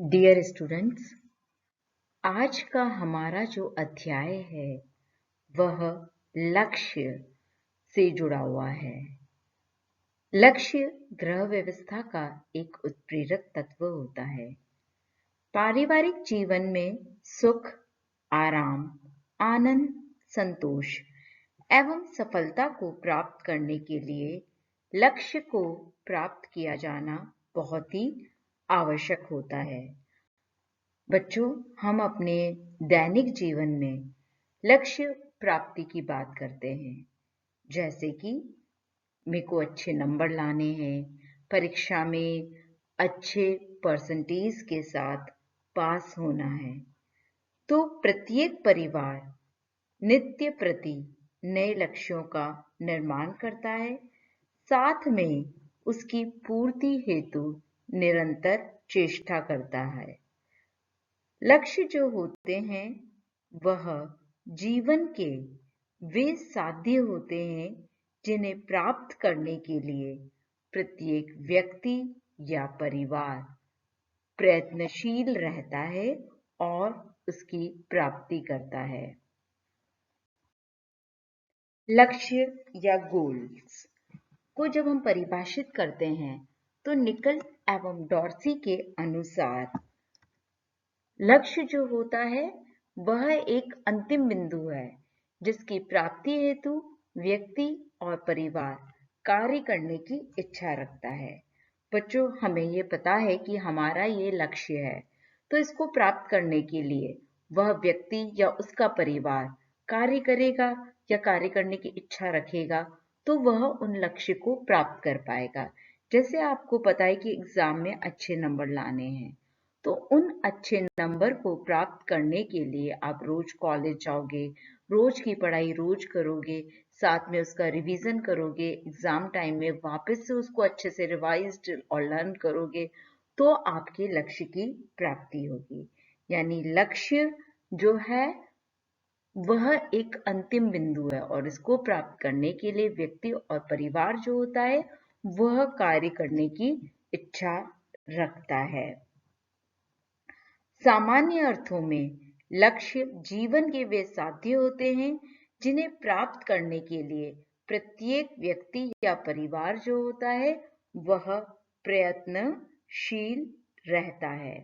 Dear students, आज का हमारा जो अध्याय है वह लक्ष्य से जुड़ा हुआ है। लक्ष्य ग्रह व्यवस्था का एक उत्प्रेरक तत्व होता है। पारिवारिक जीवन में सुख, आराम, आनंद, संतोष एवं सफलता को प्राप्त करने के लिए लक्ष्य को प्राप्त किया जाना बहुत ही आवश्यक होता है। बच्चों, हम अपने दैनिक जीवन में लक्ष्य प्राप्ति की बात करते हैं, जैसे कि मेरे को अच्छे नंबर लाने हैं, परीक्षा में अच्छे परसेंटेज के साथ पास होना है। तो प्रत्येक परिवार नित्य प्रति नए लक्ष्यों का निर्माण करता है, साथ में उसकी पूर्ति हेतु निरंतर चेष्टा करता है। लक्ष्य जो होते हैं वह जीवन के वे साध्य होते हैं जिन्हें प्राप्त करने के लिए प्रत्येक व्यक्ति या परिवार प्रयत्नशील रहता है और उसकी प्राप्ति करता है। लक्ष्य या गोल्स को जब हम परिभाषित करते हैं तो निकल एवं डॉर्सी के अनुसार लक्ष्य जो होता है वह एक अंतिम बिंदु है जिसकी प्राप्ति हेतु व्यक्ति और परिवार कार्य करने की इच्छा रखता है। बच्चों, हमें ये पता है कि हमारा ये लक्ष्य है, तो इसको प्राप्त करने के लिए वह व्यक्ति या उसका परिवार कार्य करेगा या कार्य करने की इच्छा रखेगा तो वह उन लक्ष्य को प्राप्त कर पाएगा। जैसे आपको पता है कि एग्जाम में अच्छे नंबर लाने हैं, तो उन अच्छे नंबर को प्राप्त करने के लिए आप रोज कॉलेज जाओगे, रोज की पढ़ाई रोज करोगे, साथ में उसका रिवीजन करोगे, एग्जाम टाइम में वापस से उसको अच्छे से रिवाइज्ड और लर्न करोगे, तो आपके लक्ष्य की प्राप्ति होगी। यानी लक्ष्य जो है वह एक अंतिम बिंदु है और इसको प्राप्त करने के लिए व्यक्ति और परिवार जो होता है वह कार्य करने की इच्छा रखता है। सामान्य अर्थों में लक्ष्य जीवन के वे साध्य होते हैं जिन्हें प्राप्त करने के लिए प्रत्येक व्यक्ति या परिवार जो होता है वह प्रयत्नशील रहता है।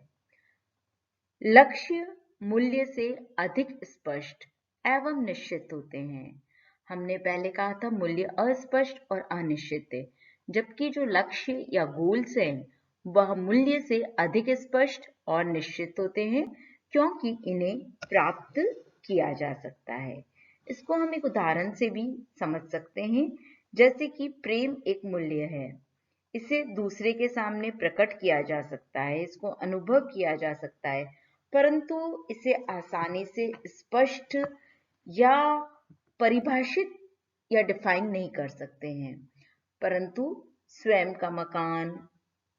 लक्ष्य मूल्य से अधिक स्पष्ट एवं निश्चित होते हैं। हमने पहले कहा था मूल्य अस्पष्ट और अनिश्चित है, जबकि जो लक्ष्य या गोल्स हैं वह मूल्य से अधिक स्पष्ट और निश्चित होते हैं क्योंकि इन्हें प्राप्त किया जा सकता है। इसको हम एक उदाहरण से भी समझ सकते हैं, जैसे कि प्रेम एक मूल्य है, इसे दूसरे के सामने प्रकट किया जा सकता है, इसको अनुभव किया जा सकता है, परंतु इसे आसानी से स्पष्ट या परिभाषित या डिफाइन नहीं कर सकते हैं। परंतु स्वयं का मकान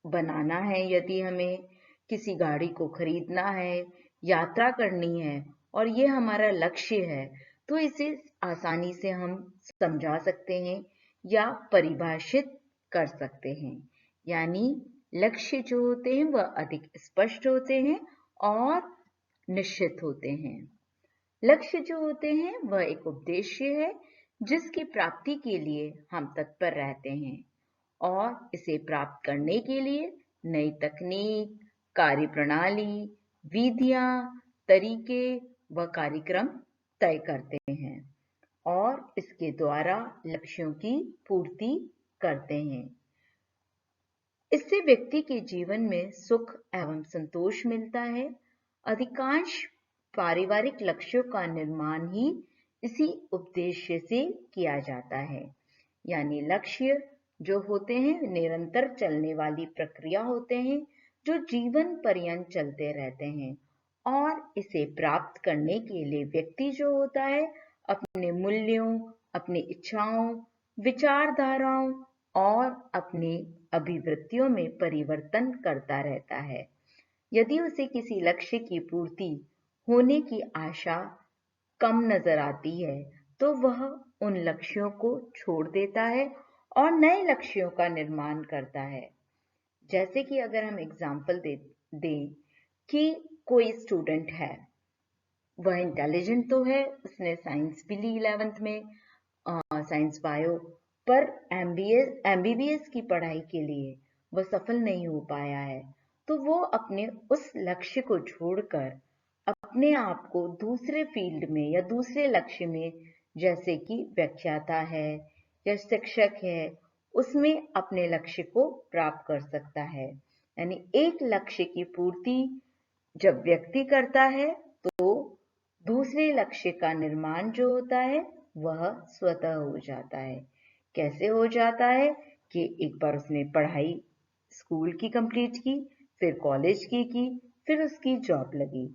बनाना है, यदि हमें किसी गाड़ी को खरीदना है, यात्रा करनी है और ये हमारा लक्ष्य है, तो इसे आसानी से हम समझा सकते हैं या परिभाषित कर सकते हैं। यानी लक्ष्य जो होते हैं वह अधिक स्पष्ट होते हैं और निश्चित होते हैं। लक्ष्य जो होते हैं वह एक उद्देश्य है जिसकी प्राप्ति के लिए हम तत्पर रहते हैं और इसे प्राप्त करने के लिए नई तकनीक, कार्यप्रणाली, विधियां, तरीके व कार्यक्रम तय करते हैं और इसके द्वारा लक्ष्यों की पूर्ति करते हैं। इससे व्यक्ति के जीवन में सुख एवं संतोष मिलता है। अधिकांश पारिवारिक लक्ष्यों का निर्माण ही इसी उद्देश्य से किया जाता है। यानी लक्ष्य जो होते हैं निरंतर चलने वाली प्रक्रिया होते हैं जो जीवन पर्यंत चलते रहते हैं और इसे प्राप्त करने के लिए व्यक्ति जो होता है अपने मूल्यों, अपनी इच्छाओं, विचारधाराओं और अपनी अभिवृत्तियों में परिवर्तन करता रहता है। यदि उसे किसी लक्ष्य की पूर्ति होने की आशा कम नजर आती है तो वह उन लक्ष्यों को छोड़ देता है और नए लक्ष्यों का निर्माण करता है। जैसे कि अगर हम एग्जाम्पल दें कि कोई स्टूडेंट है, वह इंटेलिजेंट तो है, उसने साइंस भी ली 11th में, साइंस बायो, पर एमबीबीएस की पढ़ाई के लिए वह सफल नहीं हो पाया है, तो वो अपने उस लक्ष्य को छोड़कर अपने आप को दूसरे फील्ड में या दूसरे लक्ष्य में, जैसे कि व्याख्याता है या शिक्षक है, उसमें अपने लक्ष्य को प्राप्त कर सकता है। यानी एक लक्ष्य की पूर्ति जब व्यक्ति करता है तो दूसरे लक्ष्य का निर्माण जो होता है वह स्वतः हो जाता है। कैसे हो जाता है कि एक बार उसने पढ़ाई स्कूल की कंप्लीट की, फिर कॉलेज की, फिर उसकी जॉब लगी।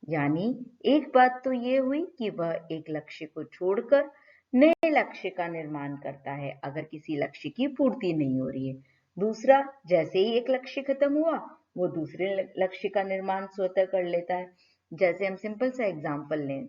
यानी एक बात तो ये हुई कि वह एक लक्ष्य को छोड़कर नए लक्ष्य का निर्माण करता है अगर किसी लक्ष्य की पूर्ति नहीं हो रही है। दूसरा, जैसे ही एक लक्ष्य खत्म हुआ वो दूसरे लक्ष्य का निर्माण स्वतः कर लेता है। जैसे हम सिंपल सा एग्जांपल लें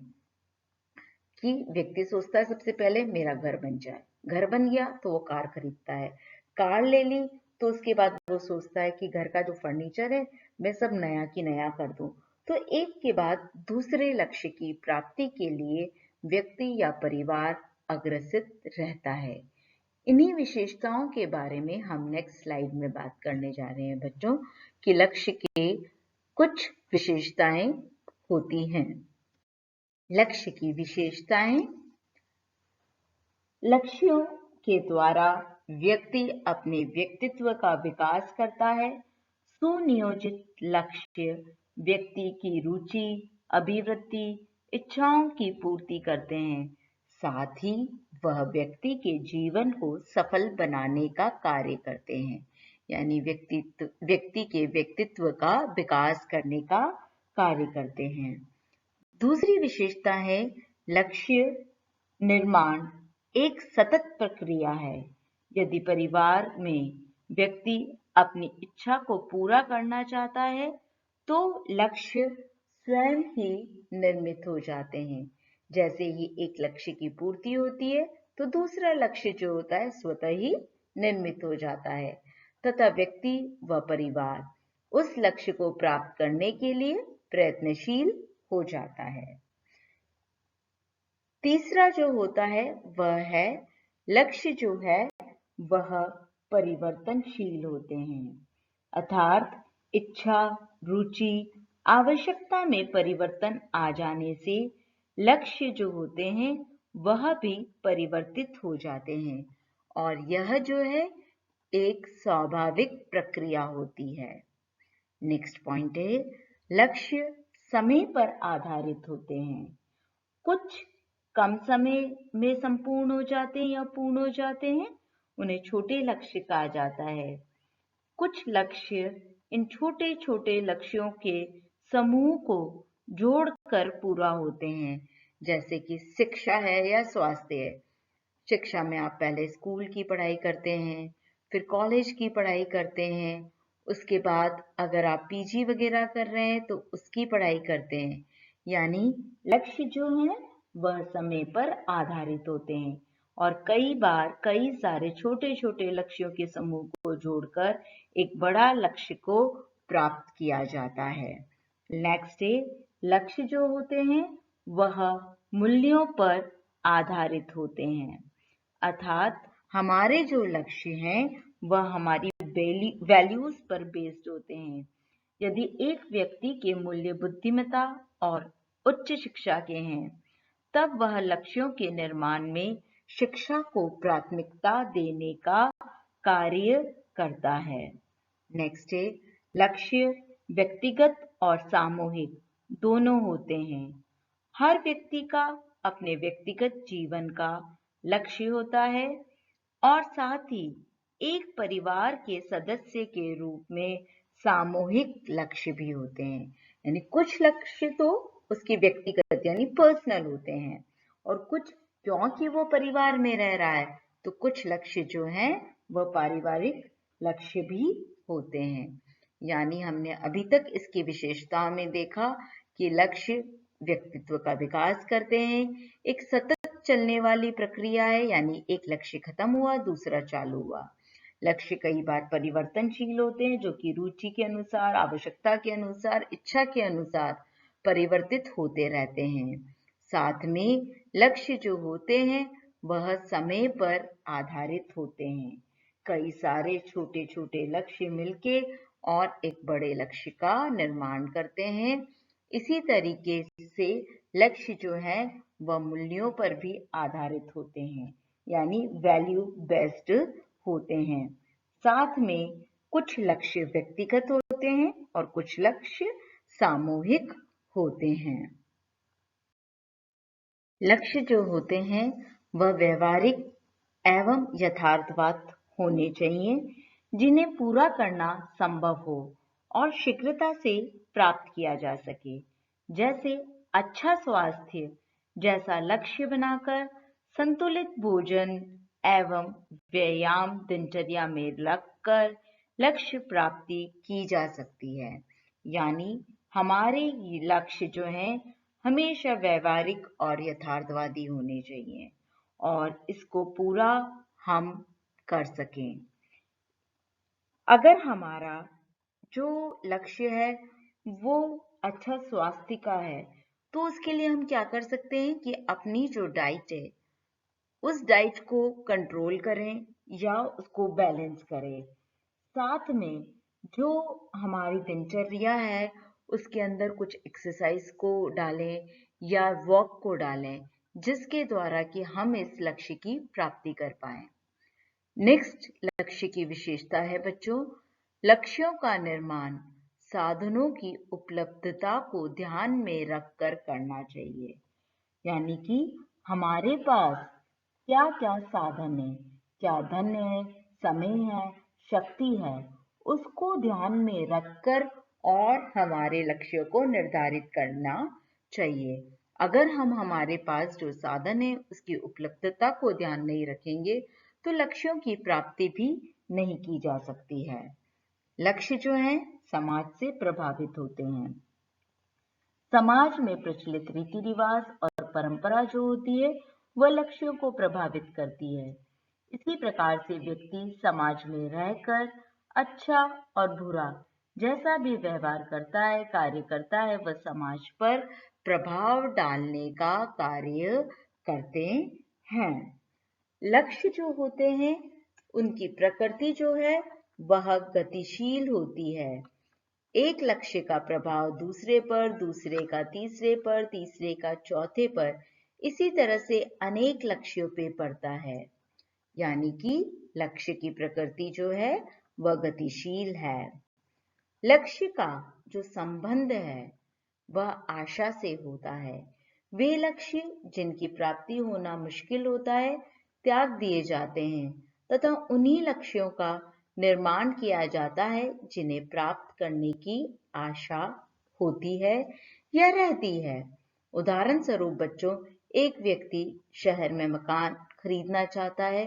कि व्यक्ति सोचता है सबसे पहले मेरा घर बन जाए, घर बन गया तो वो कार खरीदता है, कार ले ली तो उसके बाद वो सोचता है कि घर का जो फर्नीचर है मैं सब नया की नया कर दूं। तो एक के बाद दूसरे लक्ष्य की प्राप्ति के लिए व्यक्ति या परिवार अग्रसित रहता है। इन्हीं विशेषताओं के बारे में हम नेक्स्ट स्लाइड में बात करने जा रहे हैं बच्चों, कि लक्ष्य के कुछ विशेषताएं होती हैं। लक्ष्य की विशेषताएं। लक्ष्यों के द्वारा व्यक्ति अपने व्यक्तित्व का विकास करता है। सुनियोजित लक्ष्य व्यक्ति की रुचि, अभिवृत्ति, इच्छाओं की पूर्ति करते हैं, साथ ही वह व्यक्ति के जीवन को सफल बनाने का कार्य करते हैं। यानी व्यक्ति के व्यक्तित्व का विकास करने का कार्य करते हैं। दूसरी विशेषता है लक्ष्य निर्माण एक सतत प्रक्रिया है। यदि परिवार में व्यक्ति अपनी इच्छा को पूरा करना चाहता है तो लक्ष्य स्वयं ही निर्मित हो जाते हैं। जैसे ही एक लक्ष्य की पूर्ति होती है तो दूसरा लक्ष्य जो होता है स्वतः ही निर्मित हो जाता है तथा व्यक्ति व परिवार उस लक्ष्य को प्राप्त करने के लिए प्रयत्नशील हो जाता है। तीसरा जो होता है वह है लक्ष्य जो है वह परिवर्तनशील होते हैं, अर्थात इच्छा, रुचि, आवश्यकता में परिवर्तन आ जाने से लक्ष्य जो होते हैं वह भी परिवर्तित हो जाते हैं और यह जो है एक स्वाभाविक प्रक्रिया होती है। नेक्स्ट पॉइंट है लक्ष्य समय पर आधारित होते हैं। कुछ कम समय में संपूर्ण हो जाते हैं या पूर्ण हो जाते हैं, उन्हें छोटे लक्ष्य कहा जाता है। कुछ लक्ष्य इन छोटे छोटे लक्ष्यों के समूह को जोड़कर पूरा होते हैं, जैसे कि शिक्षा है या स्वास्थ्य है। शिक्षा में आप पहले स्कूल की पढ़ाई करते हैं, फिर कॉलेज की पढ़ाई करते हैं, उसके बाद अगर आप पीजी वगैरह कर रहे हैं तो उसकी पढ़ाई करते हैं। यानी लक्ष्य जो है वह समय पर आधारित होते हैं और कई बार कई सारे छोटे छोटे लक्ष्यों के समूह को जोड़कर एक बड़ा लक्ष्य को प्राप्त किया जाता है। नेक्स्ट है लक्ष्य जो होते हैं वह मूल्यों पर आधारित होते हैं, अर्थात हमारे जो लक्ष्य हैं वह हमारी वैल्यूज पर बेस्ड होते हैं। यदि एक व्यक्ति के मूल्य बुद्धिमत्ता और उच्च शिक्षा के हैं तब वह लक्ष्यों के निर्माण में शिक्षा को प्राथमिकता देने का कार्य करता है। नेक्स्ट है लक्ष्य व्यक्तिगत और सामूहिक दोनों होते हैं। हर व्यक्ति का अपने व्यक्तिगत जीवन का लक्ष्य होता है और साथ ही एक परिवार के सदस्य के रूप में सामूहिक लक्ष्य भी होते हैं। यानी कुछ लक्ष्य तो उसके व्यक्तिगत यानी पर्सनल होते हैं और कुछ क्योंकि वो परिवार में रह रहा है तो कुछ लक्ष्य जो हैं वह पारिवारिक लक्ष्य भी होते हैं। यानी हमने अभी तक इसकी विशेषताओं में देखा कि लक्ष्य व्यक्तित्व का विकास करते हैं, एक सतत चलने वाली प्रक्रिया है, यानी एक लक्ष्य खत्म हुआ दूसरा चालू हुआ। लक्ष्य कई बार परिवर्तनशील होते हैं, जो कि रुचि के अनुसार, आवश्यकता के अनुसार, इच्छा के अनुसार परिवर्तित होते रहते हैं। साथ में लक्ष्य जो होते हैं वह समय पर आधारित होते हैं। कई सारे छोटे छोटे लक्ष्य मिलके और एक बड़े लक्ष्य का निर्माण करते हैं। इसी तरीके से लक्ष्य जो है वह मूल्यों पर भी आधारित होते हैं, यानी वैल्यू बेस्ड होते हैं। साथ में कुछ लक्ष्य व्यक्तिगत होते हैं और कुछ लक्ष्य सामूहिक होते हैं। लक्ष्य जो होते हैं वह व्यवहारिक एवं यथार्थवाद होने चाहिए, जिन्हें पूरा करना संभव हो और शीघ्रता से प्राप्त किया जा सके। जैसे अच्छा स्वास्थ्य जैसा लक्ष्य बनाकर संतुलित भोजन एवं व्यायाम दिनचर्या में रखकर लक्ष्य प्राप्ति की जा सकती है। यानी हमारे ये लक्ष्य जो हैं हमेशा व्यवहारिक और यथार्थवादी होने चाहिए और इसको पूरा हम कर सकें। अगर हमारा जो लक्ष्य है वो अच्छा स्वास्थ्य का है, तो उसके लिए हम क्या कर सकते हैं कि अपनी जो डाइट है उस डाइट को कंट्रोल करें या उसको बैलेंस करें। साथ में जो हमारी दिनचर्या है उसके अंदर कुछ एक्सरसाइज को डालें या वॉक को डालें, जिसके द्वारा कि हम इस लक्ष्य की प्राप्ति कर पाएं। नेक्स्ट लक्ष्य की विशेषता है बच्चों, लक्ष्यों का निर्माण साधनों की उपलब्धता को ध्यान में रखकर करना चाहिए। यानी कि हमारे पास क्या क्या साधन है, क्या धन है, समय है, शक्ति है, उसको ध्यान में रखकर और हमारे लक्ष्यों को निर्धारित करना चाहिए। अगर हम हमारे पास जो साधन है उसकी उपलब्धता को ध्यान नहीं रखेंगे तो लक्ष्यों की प्राप्ति भी नहीं की जा सकती है। लक्ष्य जो है समाज से प्रभावित होते हैं। समाज में प्रचलित रीति रिवाज और परंपरा जो होती है वह लक्ष्यों को प्रभावित करती है। इसी प्रकार से व्यक्ति समाज में रहकर अच्छा और बुरा जैसा भी व्यवहार करता है, कार्य करता है, वह समाज पर प्रभाव डालने का कार्य करते हैं। लक्ष्य जो होते हैं उनकी प्रकृति जो है वह गतिशील होती है। एक लक्ष्य का प्रभाव दूसरे पर, दूसरे का तीसरे पर, तीसरे का चौथे पर, इसी तरह से अनेक लक्ष्यों पे पड़ता है। यानी कि लक्ष्य की प्रकृति जो है वह गतिशील है। लक्ष्य का जो संबंध है वह आशा से होता है। वे लक्ष्य जिनकी प्राप्ति होना मुश्किल होता है त्याग दिए जाते हैं तथा उन्हीं लक्ष्यों का निर्माण किया जाता है जिन्हें प्राप्त करने की आशा होती है या रहती है। उदाहरण स्वरूप बच्चों, एक व्यक्ति शहर में मकान खरीदना चाहता है,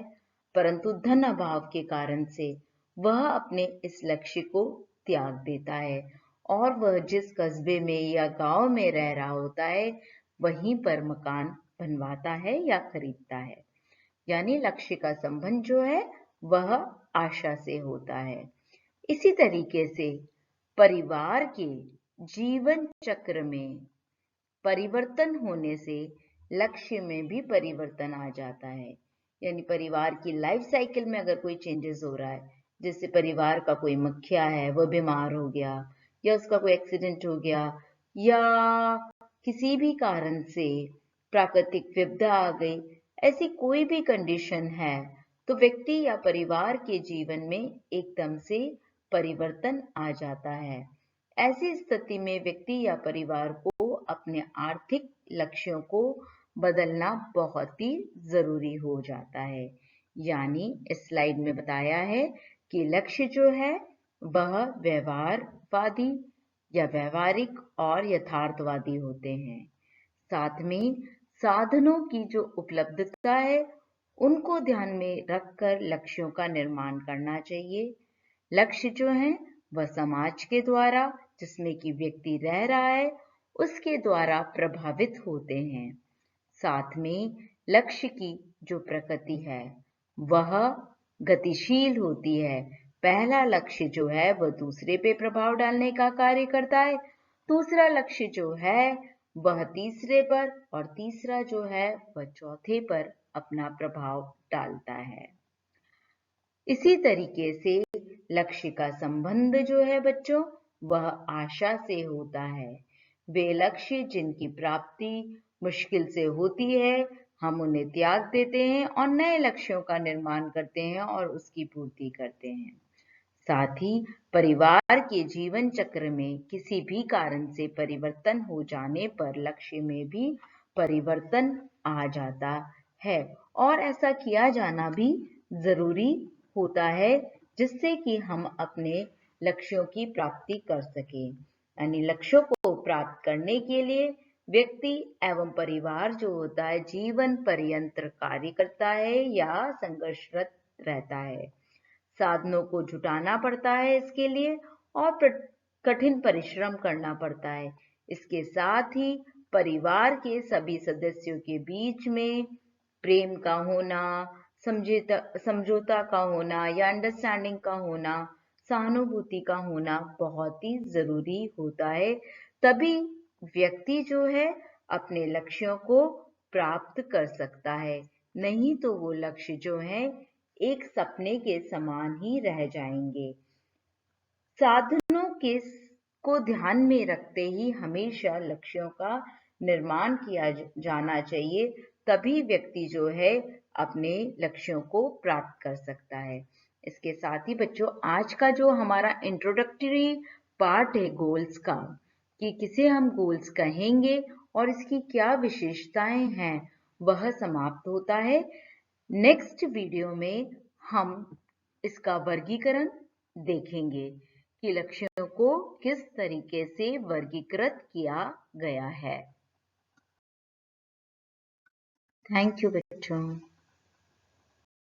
परंतु धन अभाव के कारण से वह अपने इस लक्ष्य को त्याग देता है और वह जिस कस्बे में या गांव में रह रहा होता है वहीं पर मकान बनवाता है या खरीदता है। यानी लक्ष्य का संबंध जो है वह आशा से होता है। इसी तरीके से परिवार के जीवन चक्र में परिवर्तन होने से लक्ष्य में भी परिवर्तन आ जाता है। यानी परिवार की लाइफ साइकिल में अगर कोई चेंजेस हो रहा है, जैसे परिवार का कोई मुखिया है वह बीमार हो गया या उसका कोई एक्सीडेंट हो गया या किसी भी कारण से प्राकृतिक विपदा आ गई, ऐसी कोई भी कंडीशन है तो व्यक्ति या परिवार के जीवन में एकदम से परिवर्तन आ जाता है। ऐसी स्थिति में व्यक्ति या परिवार को अपने आर्थिक लक्ष्यों को बदलना बहुत ही जरूरी हो जाता है। यानी इस स्लाइड में बताया है कि लक्ष्य जो है वह व्यवहारवादी या व्यवहारिक और यथार्थवादी होते हैं। साथ में साधनों की जो उपलब्धता है उनको ध्यान में रखकर लक्ष्यों का निर्माण करना चाहिए। लक्ष्य जो है वह समाज के द्वारा, जिसमें कि व्यक्ति रह रहा है, उसके द्वारा प्रभावित होते हैं। साथ में लक्ष्य की जो प्रकृति है वह गतिशील होती है। पहला लक्ष्य जो है वह दूसरे पे प्रभाव डालने का कार्य करता है, दूसरा लक्ष्य जो है वह तीसरे पर, और तीसरा जो है वह चौथे पर अपना प्रभाव डालता है। इसी तरीके से लक्ष्य का संबंध जो है बच्चों, वह आशा से होता है। वे लक्ष्य जिनकी प्राप्ति मुश्किल से होती है, हम उन्हें त्याग देते हैं और नए लक्ष्यों का निर्माण करते हैं और उसकी पूर्ति करते हैं। साथ ही परिवार के जीवन चक्र में किसी भी कारण से परिवर्तन हो जाने पर लक्ष्य में भी परिवर्तन आ जाता है, और ऐसा किया जाना भी जरूरी होता है, जिससे कि हम अपने लक्ष्यों की प्राप्ति कर सकें। यानी लक्ष्यों को प्राप्त करने के लिए व्यक्ति एवं परिवार जो होता है जीवन पर्यंत कार्य करता है या संघर्षरत रहता है। साधनों को जुटाना पड़ता है इसके लिए, और कठिन परिश्रम करना पड़ता है। इसके साथ ही परिवार के सभी सदस्यों के बीच में प्रेम का होना, समझौता का होना या अंडरस्टैंडिंग का होना, सहानुभूति का होना बहुत ही जरूरी होता है। तभी व्यक्ति जो है अपने लक्ष्यों को प्राप्त कर सकता है, नहीं तो वो लक्ष्य जो है एक सपने के समान ही रह जाएंगे। साधनों को ध्यान में रखते ही हमेशा लक्ष्यों का निर्माण किया जाना चाहिए, तभी व्यक्ति जो है अपने लक्ष्यों को प्राप्त कर सकता है। इसके साथ ही बच्चों, आज का जो हमारा इंट्रोडक्टरी पार्ट है गोल्स का, कि किसे हम गोल्स कहेंगे और इसकी क्या विशेषताएं हैं, वह समाप्त होता है। नेक्स्ट वीडियो में हम इसका वर्गीकरण देखेंगे कि लक्ष्यों को किस तरीके से वर्गीकृत किया गया है। थैंक यू बच्चों।